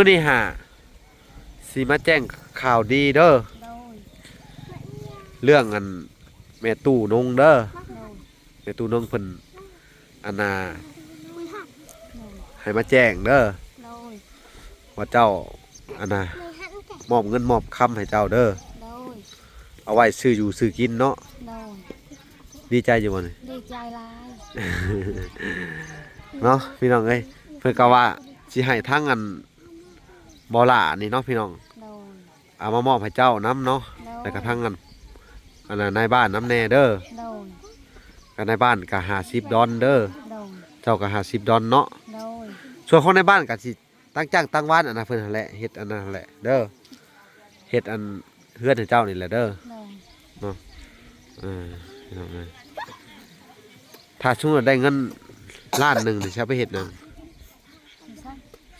มื้อนี้สิมาแจ้งข่าวดีเด้อเรื่องแม่ตู้นงเด้อแม่ตู้นงเพิ่นให้มาแจ้งเด้อว่าเจ้ามอบเงินมอบคำให้เจ้าเด้อเอาไว้ซื้ออยู่ซื้อกินเนาะดีใจอยู่บ่นี่ดีใจหลาย เนาะพี่น้องเอ้ยเพิ่นก็ว่าสิให้ทั้งบ่ล่ะนี่เนาะพี่น้องเอามามอบให้เจ้าน้ำเนาะแล้วก็ทั้งนายบ้านน้ำแน่เด้อก็นายบ้านก็$50เด้อเจ้าก็$50เนาะส่วนของในบ้านก็สิตั้งจ้างตั้งบ้านเพิ่นนั่นแหละเฮ็ดนั่นแหละเด้อเฮ็ดเฮือนให้เจ้านี่แหละเด้อเนาะพี่น้องเอ้ยถ้าสมมุติได้เงินล้านหนึ่งนี่จะไปเฮ็ดหยัง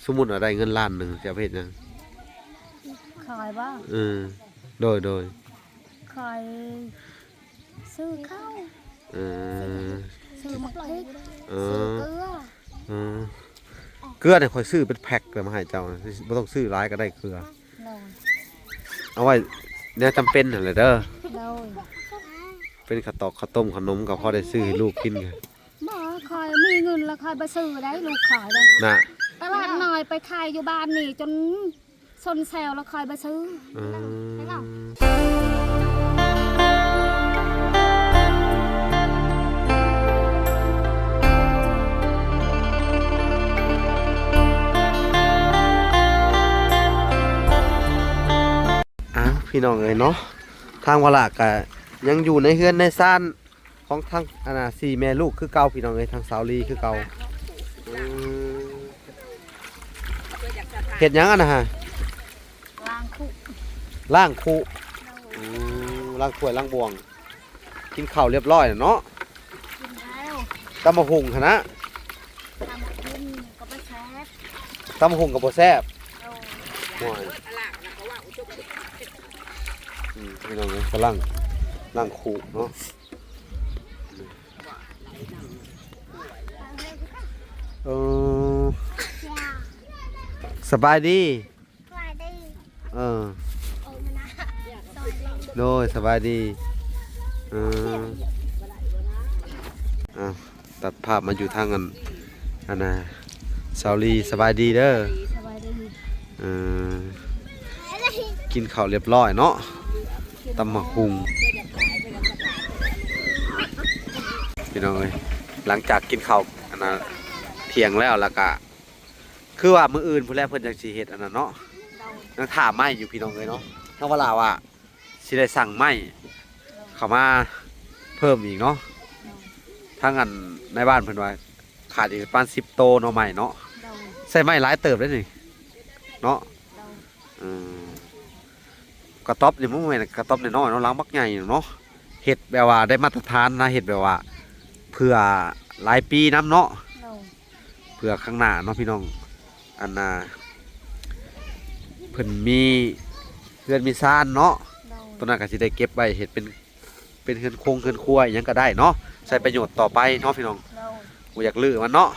สมมุติว่าได้เงินล้านหนึ่งจะไปเฮ็ดหยังขายบ้างโดยขายซื้อข้าวซื้อมะพริกซื้อเกลือเกลือเนี่ยคอยซื้อเป็นแพ็คเลยมาให้เจ้าไม่ต้องซื้อหลายก็ได้เกลือเอาไว้เนี่ยจำเป็นอะไรเด้อเป็นข้าวตอกข้าวต้มขนมกับพ่อได้ซื้อให้ลูกกินไงบ่คอยมีเงินแล้วคอยไปซื้อได้ลูกขายได้น่ะตลาดหน่อยไปขายอยู่บ้านนี่จนซนแซวแล้วคอยไปซื้อพี่น้องเอ้ยเนาะทางวลากะยังอยู่ในเฮือนในซ่านของทาง4แม่ลูกคือเก่าพี่น้องเอ้ยทางสาวลีคือเก่าเฮ็ดหยังฮะล้างคุล้างคุล้างถ้วยล้างบวงกินข้าวเรียบร้อยเนาะกินแล้วตำมะฮุ่งหั่นนะตำกินก็บ่แซ่บตำมะฮุ่งก็บ่แซ่บพี่น้องกำลังล้างขู่เนาะสบายดีโดยสบายดีตัดภาพมาอยู่ทางสาวลีสบายดีเด้อกินข้าวเรียบร้อยเนาะตำมะฮุ่งพี่น้องเอ้ยหลังจากกินข้าวเที่ยงแล้วก็คือว่ามื้ออื่นผู้แรกเพิ่นจังสิเฮ็ดเนาะยังถามไม้อยู่พี่น้องเอ้ยเนาะถ้าว่าลาว่าสิได้สั่งไม้เข้ามาเพิ่มอีกเนาะทางในบ้านเพิ่นว่าขาดอีกประมาณ10โตเนาะไม้เนาะใส่ไม้หลายเติบได้นี่เนาะกระต๊อบนี่มันเป็นกระต๊อบน้อยๆเนาะล้างบักใหญ่เนาะเห็ดแบบว่าได้มาตรฐานนะเห็ดแบบว่าเพื่อหลายปีน้ำเนาะเพื่อข้างหน้าเนาะพี่น้องเพิ่นมีเพื่อนมีซ่านเนาะตัวนั้นก็สิได้เก็บไว้เห็ดเป็นเฮือนโครงเฮือนครัวหยังก็ได้เนาะใช้ประโยชน์ต่อไปเนาะพี่น้องบ่อยากลื้อมันเนาะ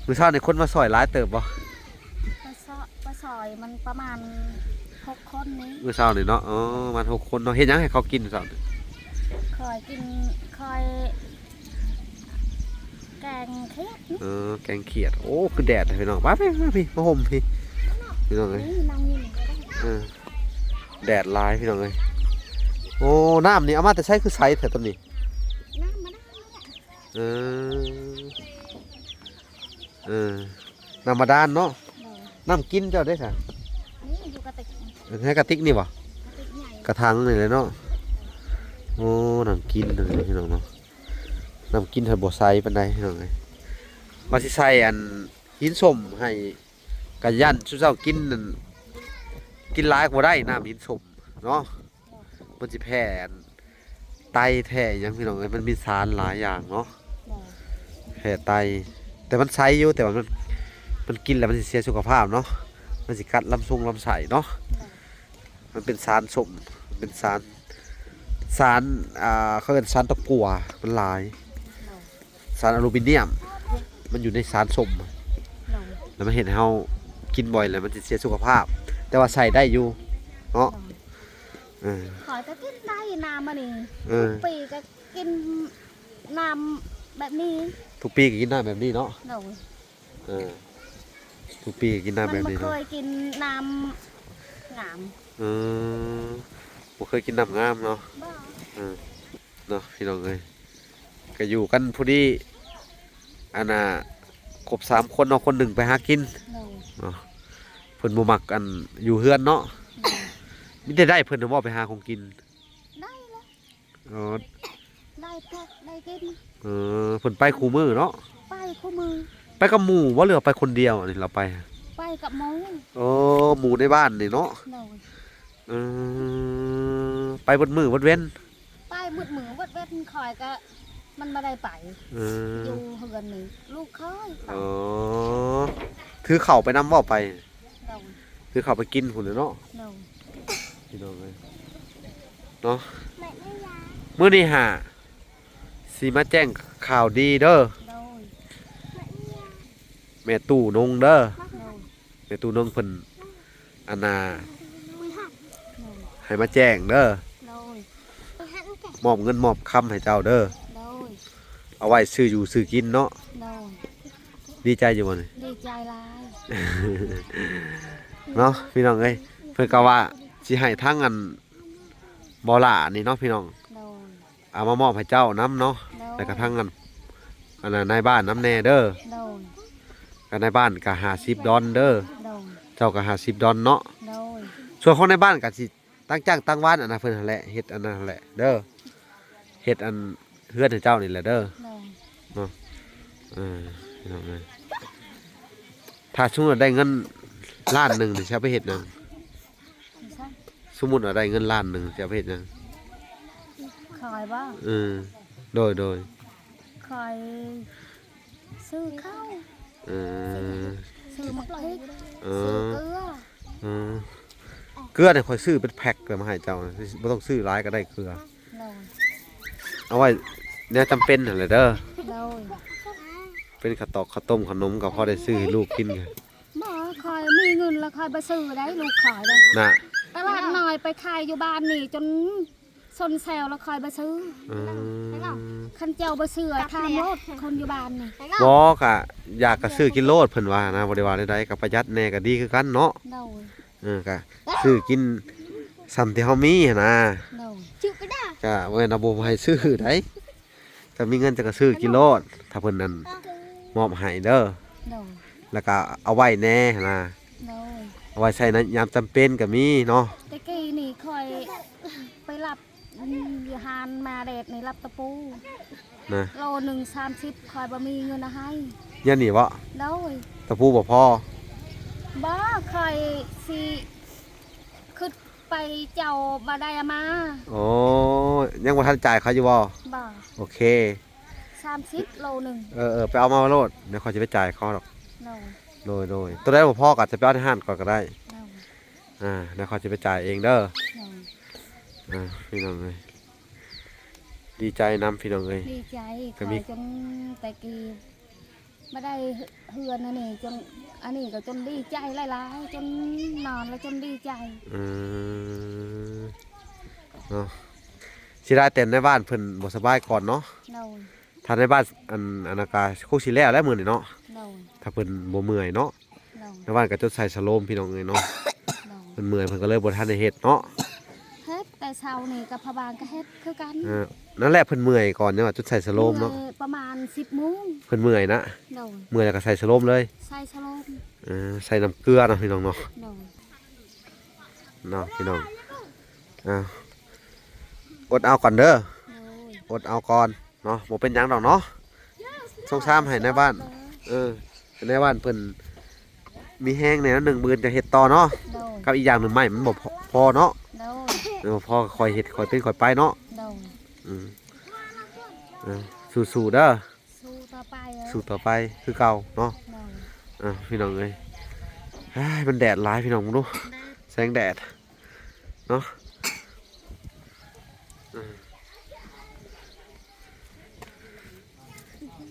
มื้อเช้านี่คนมาซอยหลายเติบบ่ปลาซอยมันประมาณ6 คนนี้มื้อเช้านี่เนาะมัน6 คนเนาะเฮ็ดหยังให้เขากินเช้านี่คอยกินคอยแกงเขียดแกงเขียดโอ้คือแดดเลยพี่น้องมาพี่มาห่มพี่น้องเอ้ยแดดลายพี่น้องเอ้ยโอ้น้ำนี่เอามาแต่ใช้คือไซส์แถวต้นนี้น้ำมาได้น้ำมาด้านเนาะน้ำกินเจ้าได้ค่ะนี่อยู่กระติกให้กระติกนี่บ่กระถางนี่เลยเนาะโอ้น้ำกินเลยพี่น้องเนาะน้ำกินให้บ่ใส่ปานใดพี่น้องเอ้ยมาสิใส่หินส้มให้กะยันชุเจ้ากินหลายบ่ได้น้ำหินส้มเนาะมันสิแพ้ไตแท้หยังพี่น้องเอ้ยมันมีสารหลายอย่างเนาะแพ้ไตแต่มันใช้อยู่แต่ว่ามันกินแล้วมันสิเสียสุขภาพเนาะมันสิกัดลำไส้เนาะมันเป็นสารส้มเป็นสารเขาเรียกสารตะกั่วมันหลายสารอลูมิเนียมมันอยู่ในสารส้ม แล้วมันเห็นให้เฮากินบ่อยแล้วมันจะเสียสุขภาพ แต่ว่าใส่ได้อยู่เนาะขอยก็กินได้น้ำมานี่ ปีก็กินน้ำแบบนี้ ทุกปีก็กินน้ำแบบนี้เนาะ โดย ทุกปีก็กินน้ำแบบนี้ มันบ่ เนาะ เคยกินน้ำงาม บ่เคยกินน้ำงามเนาะ บ่ เนาะพี่น้องเอ้ยก็อยู่กันผู้ดีอันน่ะครบ3คนเนาะคนหนึ่งไปหากิน โดย เนาะเพิ่นบ่มักกันอยู่เฮือนเนาะมีแต่ได้เพิ่นน่ะบ่ไปหาของกิน ได้แล้ว อ๋อ ได้แพ็กได้กิน เพิ่นไปคู่มือเนาะ ไปคู่มือ ไปกับหมู่บ่หรือว่าไปคนเดียวนี่เราไป ไปกับหมู หมู่ในบ้านนี่เนาะ โดย ไปเบิดมื้อเบิดเว้น ไปมืดมือวัดเวทคอยก็มันไม่ได้ไป อยู่เฮือนนี่ลูกเคยไป ถือข้าวไปนำบ่ไป โดย ถือข้าวไปกินพุ่นน่ะเนาะ โดย พี่น้องเอ้ยเนาะมื้อนี้หาสิมาแจ้งข่าวดีเด้อ โดย แม่ตู่นงเด้อ โดย แม่ตู่นงเพิ่นอันน่ะ โดย ให้มาแจ้งเด้อ โดย มอบเงินมอบคำให้เจ้าเด้อ โดย เอาไว้ซื้ออยู่ซื้อกินเนาะ โดย ดีใจอยู่บ่นี่ ดีใจหลาย เนาะพี่น้องเอ้ยเพิ่นก็ว่าสิให้ทางอันบ่ล่านี่เนาะพี่น้อง โดย เอามามอบให้เจ้านํเนาะ โดย แล้วก็ทางอันน่ะนายบ้านน้ำแน่เด้อ โดย ก็นายบ้านก็50ดอนเด้อ โดย เจ้าก็50ดอนเนาะ โดย ส่วนของในบ้านก็สิตั้งจ้างตั้งบ้านอันน่ะเพิ่นนั่นแหละเฮ็ดอันนั้นแหละเด้อเฮ็ดอันเฮือนให้เจ้านี่แหละเด้อ โดย พี่น้องเอ้ยถ้าสมมุติว่าได้เงินล้านหนึงนี่สิเอาไปเฮ็ดหยัง ไม่ใช่ สมมุติว่าได้เงินล้านหนึงสิเอาไปเฮ็ดหยัง คอยบ้าง โดย คอยซื้อข้าว เออ ซื้อมะพร้าว เอ ซื้อ อ เกลือ เออเกลือเนี่ยค่อยซื้อเป็นแพ็คแล้วมาให้เจ้านะบ่ต้องซื้อหลายก็ได้เกลือ โดย เอาไว้เนี่ยจำเป็นนั่นแหละเด้อ โดย เป็นข้าวตอกข้าวต้มขนมก็พอได้ซื้อให้ลูกกินไง บ่คอยมีเงินแล้วคอยไปซื้อได้ลูกขายได้ น่ะ ตลาดหน่อยไปขายอยู่บ้านนี่จนซนแซวแล้วคอยไปซื้อ เออ คันเจ้าไปซื้อทามรถคนอยู่บ้านนี่ บ่ก็อยากก็ซื้อกินโลดเพิ่นว่านะบ่ได้ว่าใดๆก็ประหยัดแน่ก็ดีคือกันเนาะ โดย ก็ซื้อกินซ้ำที่เฮามีหั้นนะ โดยชื่อก็ได้ ก็บ่แม่นว่าบ่ให้ซื้อได้ถ้ามีเงินจะก็ซื้อกินโลดถ้าเพิ่นนั้นมอบให้เด้อ โดย แล้วก็เอาไว้แน่หั้นนะ โดย เอาไว้ใช้ในยามจำเป็นก็มีเนาะ ตะกี้นี่คอยไปรับอยู่หานมาเด็ดในรับตะปู นะ โล1 30คอยบ่มีเงินให้ ยันนี่บ่ โดย ตะปูบ่พอ บ่คอยสิขึ้นไปเจ้าบ่ได้มา โอ้ยังบ่ทันจ่ายเขาอยู่บ่ บ่ โอเค 30โลหนึง ไปเอามาโลดเดี๋ยวเขาจะไปจ่ายเขาหรอก โดย โดยตัวได้บ่พอก็จะไปเอาที่ห้านก่อนก็ได้ โดย เดี๋ยวเขาจะไปจ่ายเองเด้อ โดย พี่น้องเอ้ยดีใจนำพี่น้องเอ้ย ดีใจ ก็ คอ มี ยจนแต่กี้ไม่ได้เฮือนอันนี้จนอันนี้ก็จนดีใจหลายๆจนนอนแล้วจนดีใจ เนาะสิได้แต่ในบ้านเพิ่นบ่สบายก่อนเนาะ โดย ถ้าในบ้านอันนากาคงสิแล้วมื้อนี้เนาะ โดย ถ้าเพิ่นบ่เมื่อยเนาะ โดย ในบ้านก็จะใส่สโลมพี่น้องเอ้ยเนาะ โดย เพิ่นเมื่อยเพิ่นก็เลยบ่ทันได้เฮ็ดเนาะ เฮ็ดแต่เช้านี่กับพะบางก็เฮ็ดคือกัน นั่นแหละเพิ่นเมื่อยก่อนเนี่ยว่าจุดใส่สโลมเนาะ ประมาณ10 โมง เพิ่นเมื่อยนะ โดย เมื่อยแล้วก็ใส่สโลมเลย ใส่ชะโลม ใส่น้ำเกลือเนาะพี่น้องเนาะ โดย เนาะพี่น้องอดเอาก่อนเด้อ โดย อดเอาก่อนเนาะบ่เป็นหยังดอกเนาะสงสารให้ในบ้านในบ้านเพิ่นมีแห้งแนว1 มื้อจะเฮ็ดต่อเนาะ โดย กับอีกอย่างหนึงใหม่มันบ่พอเนาะ โดย บ่พอค่อยเฮ็ดค่อยเป็นค่อยไปเนาะ โดย สู้ๆเด้อ สู้ต่อไป สู้ต่อไปคือเก่าเนาะ โดย พี่น้องเอ้ยมันแดดร้ายพี่น้องมึงดูแสงแดดเนาะ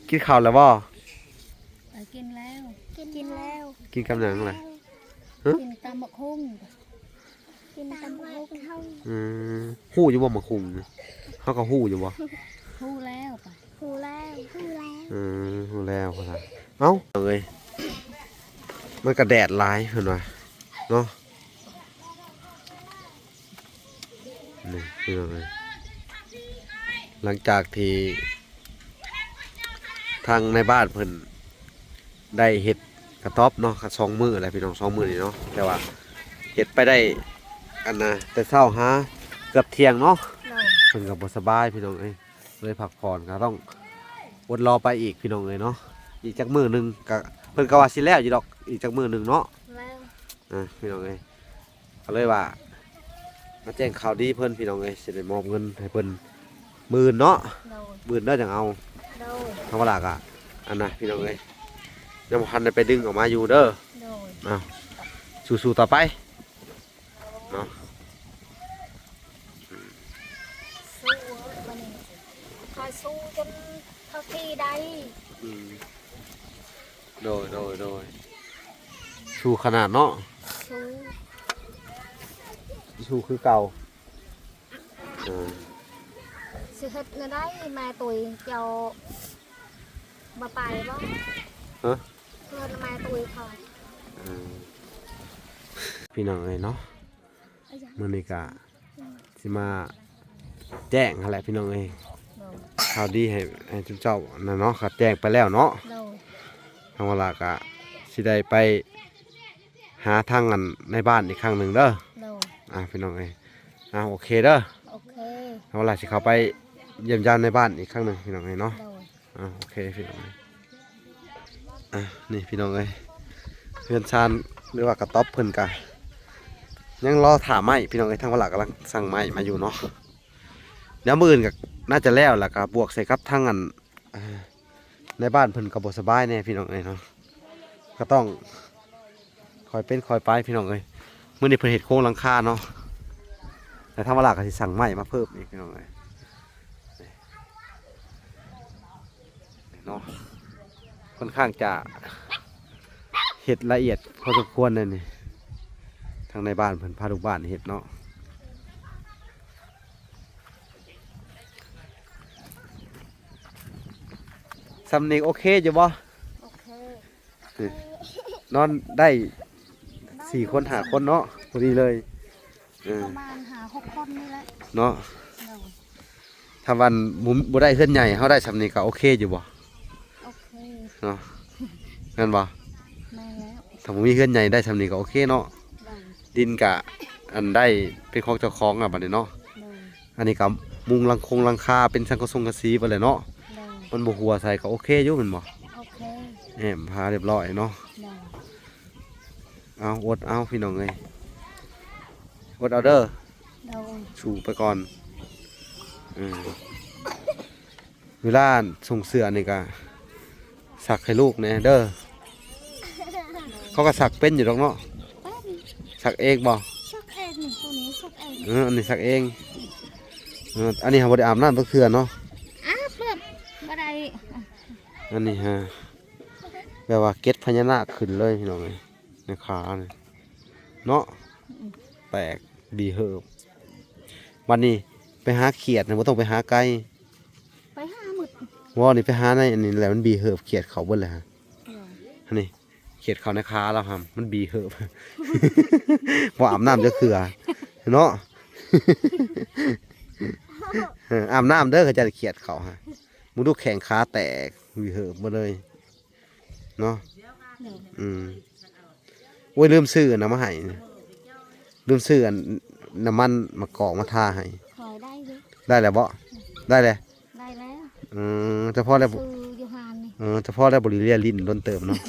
กินข้าวแล้วบ่ กินแล้วกินแล้ว กินกับหนังอะไร กินตำบักหุ่งกินตำบักหุ่ง ฮู้อยู่บ่มะคุงเขาก็ฮู้อยู่บ่ ฮู้แล้วปะฮู้แล้วฮู้แล้ว ฮู้แล้วพ่อท่าเอ้าเอ้ยมันก็แดดหลายเพิ่นว่าเนาะนี่พี่น้องเอ้ยหลังจากที่ทางในบ้านเพิ่นได้เฮ็ดกระต๊อบเนาะกระ2 มื้ออะไรพี่น้อง2 มื้อนี่เนาะแต่ว่าเฮ็ดไปได้อันน่ะแต่เช้าหาเกือบเที่ยงเนาะเพิ่นก็บ่สบายพี่น้องเอ้ยเลยพักผ่อนก็ต้องอดรอไปอีกพี่น้องเอ้ยเนาะอีกจักมื้อหนึงก็เพิ่นก็ว่าสิแล้วอยู่ดอกอีกจักมื้อหนึงเนาะ แล้ว พี่น้องเอ้ยก็เลยว่ามาแจ้งข่าวดีเพิ่นพี่น้องเอ้ยสิได้มอบเงินให้เพิ่น10,000เนาะ โดน 10,000เด้อจังเอา โดน ธรรมดาก็อันน่ะพี่น้องเอ้ยยังบ่ทันได้ไปดึงออกมาอยู่เด้อ โดน อ้าวสู้ๆต่อไปเนาะ สู้วันนี้คอยสู้จนเท่าที่ได้ อืมโดยสู้ขนาดเนาะ สู้ สู้คือเก่า สิเฮ็ดเงินได้แม่ตุยเจ้าบ่ไปบ่ ฮะ เพื่อนแม่ตุยเขา พี่น้องเอ้ยเนาะมื้อนี้ก็สิมาแจ้งหั่นแหละพี่น้องเอ้ย โดน ข่าวดีให้จุ๊เจ้านั่นเนาะครับแจ้งไปแล้วเนาะ โดน ทางเวลาก็สิได้ไปหาทางกันในบ้านอีกครั้งหนึ่งเด้อ โดน พี่น้องเอ้ยโอเคเด้อ โอเค ทางเวลาสิเข้าไปเยี่ยมยามในบ้านอีกครั้งหนึ่งพี่น้องเอ้ยเนาะ โดน โอเคพี่น้องเอ้ยนี่พี่น้องเอ้ยเพื่อนชานหรือว่ากระต๊อบเพิ่นกะยังรอถามไม้พี่น้องเอ้ยทางเวลากำลังสั่งไม้มาอยู่เนาะเดี๋ยวมื้ออื่นก็น่าจะแล้วล่ะก็บวกใส่กับทางอันในบ้านเพิ่นก็บ่สบายแน่พี่น้องเอ้ยเนาะก็ต้องคอยเป็นคอยไปพี่น้องเอ้ยมื้อนี้เพิ่นเฮ็ดโครงหลังคาเนาะแต่ทางเวลาก็สิสั่งไม้มาเพิ่มอีกพี่น้องเอ้ยเนาะค่อนข้างจะเฮ็ดละเอียดพอสมควรเลยนี่ทางในบ้านเพิ่นพาลูกบ้านเฮ็ดเนาะสำเนียงโอเคอยู่บ่ โอเค นอนได้4 คน5 คนเนาะพอดีเลยประมาณ5-6 คนนี่แหละ เนาะ โดน ถ้าวันบ่ได้เฮือนใหญ่เฮาได้สำเนียงก็โอเคอยู่บ่ โอเค เนาะงั้นบ่ แม่แล้ว ถ้าบ่มีเฮือนใหญ่ได้สำเนียงก็โอเคเนาะ โดน ดินกะอันได้เป็นของเจ้าของบัดนี้เนาะ โดน อันนี้ก็มุงหลังคาเป็นสังกะสงกะสีไปเลยเนาะ โดน มันบ่หัวใส่ก็โอเคอยู่แม่นบ่ โอเค แหมพาเรียบร้อยเนาะ โดน เอาอดเอาพี่น้องเอ้ยอดเอาเด้อ โดน สู่ไปก่อนเวลาส่งเสื้อนี่ก็สักให้ลูกแน่เด้อเขาก็สักเป็นอยู่ดอกเนาะ เป็น สักเองบ่ สักเองนี่ตัวนี้สักเอง อันนี้สักเองอันนี้เฮาบ่ได้อาบน้ำทุกเทื่อเนาะ เปิดบ่ได้ อันนี้ฮะแบบว่าเก็ดพญานาคขึ้นเลยพี่น้องเอ้ยในขาเนี่ยเนาะแตกดีเหิบวันนี้ไปหาเขียดนะบ่ต้องไปหาไก่ ไปหาหมึด ว่านี่ไปหาในอันนี้แหละมันบีเหิบเขียดเขาเบิ่เลยฮะ โดน อันนี้เขียดเขาในขาเราครับมันบีเหิบ บ่อาบน้ำจะเขือเนาะ อาบน้ำเด้อเขาจะเขียดเขาฮะมึงดูแข่งขาแตกบีเหิบหมาเลยเนาะ โดน โอ้ยลืมซื้อน้ำมาให้นะลืมซื้ออันน้ำมันมากอกมาทาให้ คอยได้เลย ได้แล้วบ่ได้เลย ได้แล้ว เฉพาะแล้ว คืออยู่หานนี่ เฉพาะแล้วบริเลียลิ้นล้นเติมเนาะ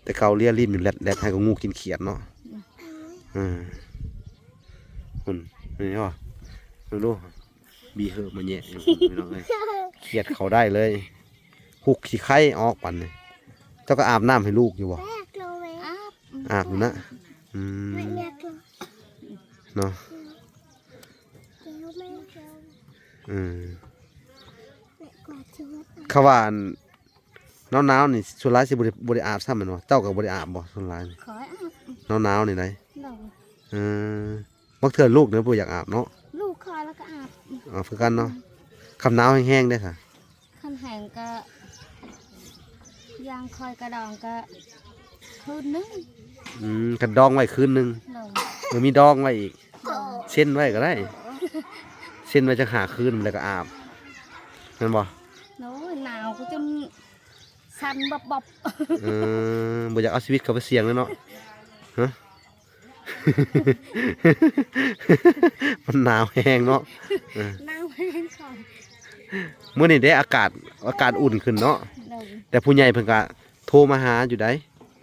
แต่เกาเลียลิ้นอยู่แลดให้ก็งูกินเขียดเนาะคุณนี่ว่ดูบีเหอะมาแย่อยู่พี่น้องเอ้ยเขียดเขาได้เลยหุกขี้ไข่ออกปั่นเลยเจ้าก็อาบน้ำให้ลูกอยู่บ่ อาบอยู่นะเนาะเขาว่าอัน หนาวๆนี่ส่วนหลายสิบ่ได้อาบซ้ำแม่นบ่เจ้าก็บ่ได้อาบบ่ส่วนหลายนี่ ขอให้อาบ หนาวๆนี่ได้ โดย เออบางเทื่อลูกเนี่ยบ่อยากอาบเนาะ ลูกคอยแล้วก็อาบ อาบคือกันเนาะคำหนาวแห้งๆได้ค่ะ คันแห้งก็ยางคอยกระดองก็คืนนึง กันดองไว้คืนหนึง โดย มีดองไว้อีก โดย เส้นไว้ก็ได้เส้นไว้จังหาคืนแล้วก็อาบแม่นบ่ โน้ยหนาวก็จนสั่นบบ บ่อยากเอาชีวิตเขาไปเสี่ยงเลยเนาะฮะ มันหนาวแห้งเนาะ หนาวแห้งคอย มื้อนี้ได้อากาศอุ่นขึ้นเนาะ โดย แต่ผู้ใหญ่เพิ่นก็โทรมาหาอยู่ได้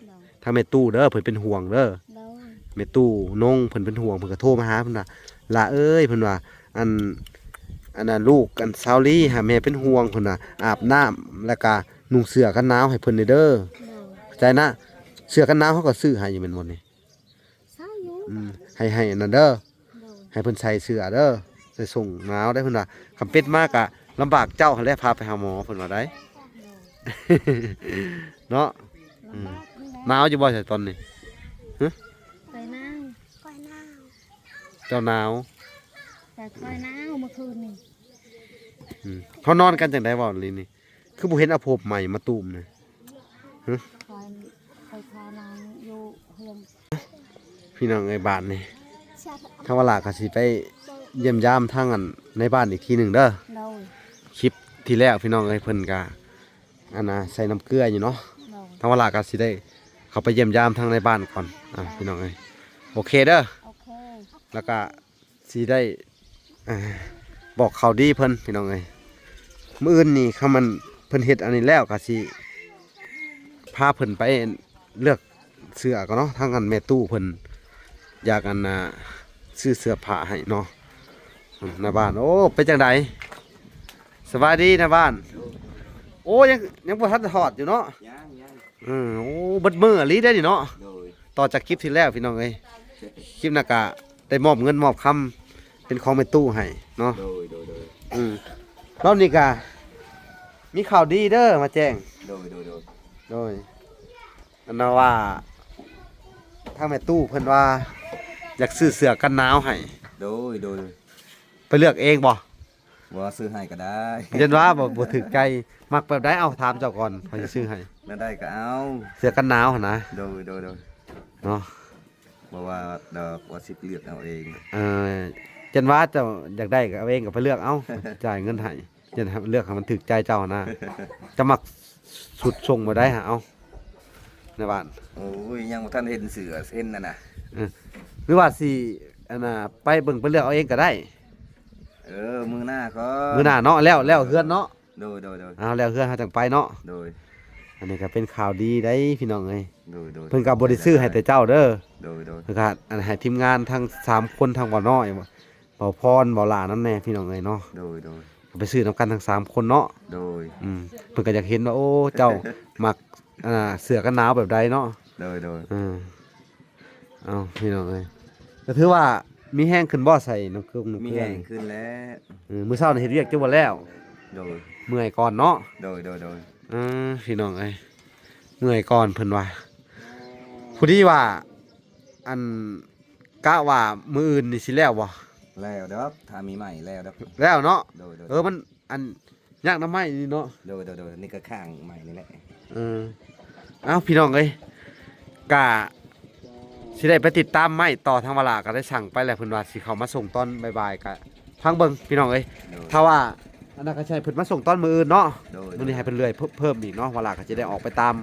โดย ทางแม่ตู้เด้อเพิ่นเป็นห่วงเด้อ โดย แม่ตู้นงเพิ่นเป็นห่วงเพิ่นก็โทรมาหาเพิ่นว่าล่ะเอ้ยเพิ่นว่าอันน่ะลูกอันซาวลี่หาแม่เป็นห่วงเพิ่นว่าอาบน้ำแล้วก็นุ่งเสื้อกันหนาวให้เพิ่นเด้อ โดย เข้าใจนะเสื้อกันหนาวเขาก็ซื้อให้อยู่แม่นบ่นี่ เศร้าอยู่ ให้อันนั้นเด้อ โดย ให้เพิ่นใส่เสื้อเด้อใส่ส่งหนาวได้เพิ่นว่าคำเป็ดมากอะลำบากเจ้าหั่นแหละพาไปหาหมอเพิ่นว่าได้ เนาะ ลำบากนี่แหละ หนาวอยู่บ่ใช่ตอนนี้ ไปนั่งคอยนั่ง เจ้าหนาว แต่คอยนั่งเมื่อคืนนี่ เขานอนกันจังได๋บ่ลินี่คือบ่เห็นเอาภพใหม่มาตูมนี่ คอยคอยพานางอยู่เฮือน พี่น้องไอ้บ้านนี่ ชัด ถ้าว่าลาก็สิไปเยี่ยมยามทางอันในบ้านอีกทีหนึงเด้อ โดย คลิปที่แรกพี่น้องเอ้ยเพิ่นก็อันน่ะใส่น้ำเกลืออยู่เนาะ โดย ถ้าว่าลาก็สิได้เข้าไปเยี่ยมยามทางในบ้านก่อนพี่น้องเอ้ยโอเคเด้อ โอเค แล้วก็สิได้บอกข่าวดีเพิ่นพี่น้องเอ้ยมื้ออื่นนี่เขามันเพิ่นเฮ็ดอันนี้แล้วก็สิพาเพิ่นไปเลือกเสื้อก่อนเนาะทางอันแม่ตู้เพิ่นอยากอันซื้อเสื้อผ้าให้เนาะหน้าบ้านโอ้เป็นจังไดสบายดีหน้าบ้านโอ้ยังบ่ทันถอดอยู่เนาะ ยัง โอ้เบิดมื้ออีหลีได้นี่เนาะ โดย ต่อจากคลิปที่แล้วพี่น้องเอ้ยคลิปหน้ากะได้มอบเงินมอบคำเป็นของแม่ตู้ให้เนาะ โดย รอบนี้กะมีข่าวดีเด้อมาแจ้ง โดย โดยอันนั้นว่าทางแม่ตู้เพิ่นว่าอยากซื้อเสื้อกันหนาวให้ โดย ไปเลือกเองบ่ ว่าซื้อให้ก็ได้ เย็นว่าบ่ถึกใจมักแบบใดเอาถามเจ้าก่อนเขาจะซื้อให้ นั่นได้ก็เอา เสื้อกันหนาวหั่นนะ โดย เนาะ บอกว่าดอกว่าสิเลือกเอาเอง เจนว่าเจ้าอยากได้ก็เอาเองก็ไปเลือกเอา จ่ายเงินให้เจนให้เลือกให้มันถึกใจเจ้านะจะมักสุดส่งบ่ได้หาเอาในบ้าน โอ้ยยังบ่ทันเห็นเสือเส้นน่ะนะ หรือว่าสิอันน่ะไปเบิ่งไปเลือกเอาเองก็ได้ มือหน้าก็ มื้อหน้าเนาะแล้วเฮือนเนาะ โดย เอาแล้วเฮือนเฮาจังไปเนาะ โดย อันนี้ก็เป็นข่าวดีได้พี่น้องเอ้ย โดย เพิ่นก็บ่ได้ซื้อให้แต่เจ้าเด้อ โดย เพิ่นก็อันให้ทีมงานทั้ง3คนทั้งบ่น้อยบ่พรบ่หลานํแน่พี่น้องเอ้ยเนาะ โดย ก็ไปซื้อนํกันทั้ง3คนเนาะ โดย เพิ่นก็อยากเห็นว่าโอ้เจ้า มักเสื้อกันหนาวแบบใดเนาะ โดย เอาพี่น้องเอ้ยก็ถือว่ามีแห้งขึ้นบ่ใส่น้ำเครื่อง มีแห้งขึ้นแล้ว มื้อเช้านี่เฮ็ดเวียกจังบ่แล้ว โดย เมื่อยก่อนเนาะ โดย พี่น้องเอ้ยเมื่อยก่อนเพิ่นว่าผู้ที่ว่าอันกะว่ามื้ออื่นนี่สิแล้วบ่ แล้วดอกถ้ามีใหม่แล้วดอก แล้วเนาะ โดย มันอันยากน้ำไม้นี่เนาะ โดยนี่ก็ข้างใหม่นี่แหละ เอ้าพี่น้องเอ้ยกะสิได้ไปติดตามไม้ต่อทางเวลาก็ได้สั่งไปแล้วเพิ่นว่าสิเข้ามาส่งตอนบ่ายๆกะพังเบิ่งพี่น้องเอ้ย โดย ถ้าว่าอันนั้นก็ใช่เพิ่นมาส่งตอนมื้ออื่นเนาะ โดย มื้อนี้ให้เพิ่นเลื่อยเพิ่มอีกเนาะเวลาก็จะได้ออกไปตาม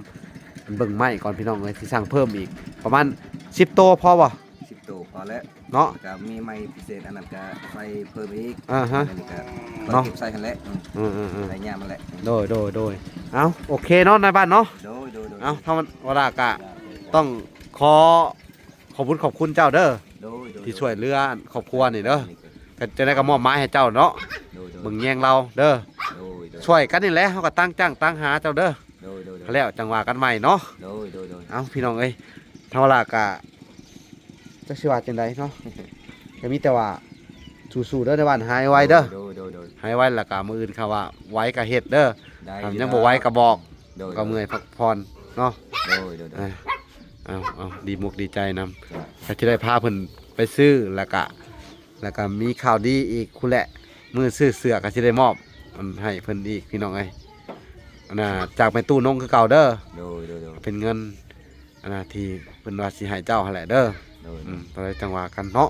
เบิ่งไม้ก่อนพี่น้องเอ้ยสิสั่งเพิ่มอีกประมาณ10โตพอบ่ 10ตัวพอแล้ว เนาะ ก็มีไม้พิเศษอันนั้นก็ใส่เพิ่มอีก อ่าฮะ อันนี้ก็ เนาะ เก็บใส่กันแหล้ว ใส่ยามมันแหละ โดยเอาโอเคเนาะในบ้านเนาะ โดย เอาถ้ามันเวลากะต้องขอบคุณเจ้าเด้อที่ช่วยเหลือครอบครัวนี่เด้อก็จะได้ก็มอบหมายให้เจ้าเนาะเบิ่งแยงเราเด้อช่วยกันนี่แหละเฮาก็ตั้งจ้างตั้งหาเจ้าเด้อแล้วจังหวะกันใหม่เนาะเอาพี่น้องเอ้ยถ้าเวลากะจักสิว่าจังไดเนาะก็มีแต่ว่าสู้ๆเด้อในบ้านหายไวเด้อหายไวแล้วก็มื้ออื่นเขาว่าไว้ก็เฮ็ดเด้อ ได้ ยังบ่ไว้ก็บอก โ โดย ก็เมื่อยพักผ่อนเนาะ โดย เอาดีมุกดีใจนำถ้าจะได้พาเพิ่นไปซื้อแล้วก็มีข่าวดีอีกคุณแหละมือซื้อเสือก็สิได้มอบมันให้เพิ่นอีกพี่น้องเอ้ยอันน่ะจากไปตู้นงคือเก่าเด้อ โดย เป็นเงินอันน่ะที่เพิ่นว่าสิให้เจ้าหั่นแหละเด้อตอนนี้จังหวะกันเนาะ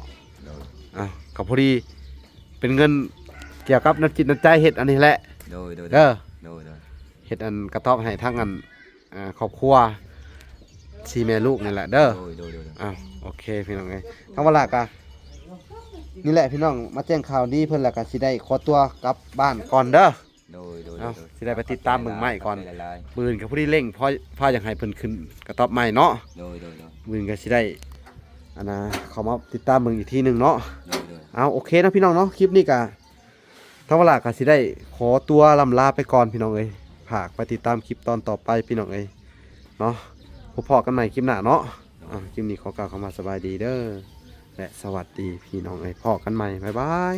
ก็พอดีเป็นเงินเกี่ยวกับน้ำจิตน้ำใจเฮ็ดอันนี้แหละเด้อเฮ็ดอันกระต๊อบให้ทั้งอันครอบครัว4แม่ลูกนี่แหละเด้อโอเคพี่น้องเอ้ยทั้งวันละกะนี่แหละพี่น้องมาแจ้งข่าวดีเพิ่นแล้วก็สิได้ขอตัวกลับบ้านก่อนเด้อสิได้ไปติดตามเบิ่งใหม่ก่อนมื้อนี้ก็พอดีเร่งพออยากให้เพิ่นขึ้นกระต๊อบใหม่เนาะมื้อนี้ก็สิได้อันน่ะเข้ามาติดตามเบิ่งอีกทีหนึงเนาะเอาโอเคนะพี่น้องเนาะคลิปนี้ก็ทั้งวันละก็สิได้ขอตัวลำลาไปก่อนพี่น้องเอ้ยฝากไปติดตามคลิปตอนต่อไปพี่น้องเอ้ยเนาะพบกันใหม่คลิปหน้าเนาะคลิปนี้ขอกล่าวคำว่าสบายดีเด้อและสวัสดีพี่น้องเอ้ยพอกันใหม่บ๊ายบาย